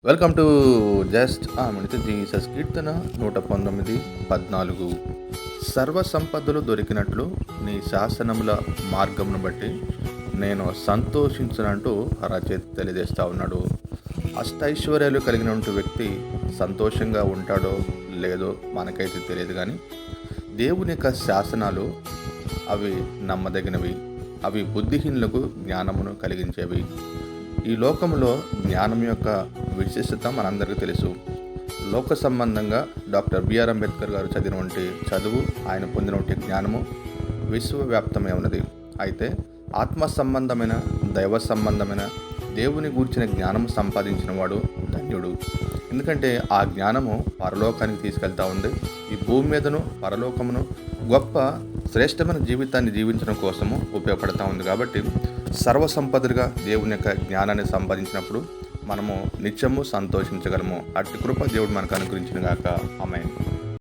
Welcome to just minute Jesus కీర్తన 119:14. సర్వ సంపదలు దొరికినట్లు నీ శాసనముల మార్గమును బట్టి నేను సంతోషించనంటూ రచయిత తెలియజేస్తూ ఉన్నాడు. అష్టైశ్వర్యాలు కలిగినటువంటి వ్యక్తి సంతోషంగా ఉంటాడో లేదో మనకైతే తెలియదు, కానీ దేవుని యొక్క శాసనాలు అవి నమ్మదగినవి, అవి బుద్ధిహీనులకు జ్ఞానమును కలిగించేవి. ఈ లోకంలో జ్ఞానం యొక్క విశిష్టత మనందరికీ తెలుసు. లోక సంబంధంగా డాక్టర్ బిఆర్ అంబేద్కర్ గారు చదివినటువంటి చదువు, ఆయన పొందినటువంటి జ్ఞానము విశ్వవ్యాప్తమై ఉన్నది. అయితే ఆత్మ సంబంధమైన, దైవ సంబంధమైన, దేవుని గూర్చిన జ్ఞానము సంపాదించిన వాడు ధన్యుడు. ఎందుకంటే ఆ జ్ఞానము పరలోకానికి తీసుకెళ్తా ఉంది. ఈ భూమి మీదను పరలోకమును గొప్ప శ్రేష్టమైన జీవితాన్ని జీవించడం కోసము ఉపయోగపడతా ఉంది. కాబట్టి సర్వసంపదలుగా దేవుని యొక్క జ్ఞానాన్ని సంపాదించినప్పుడు మనము నిత్యము సంతోషించగలము. అట్టి కృప దేవుడు మనకు అనుగ్రహించిన గాక. ఆమేన్.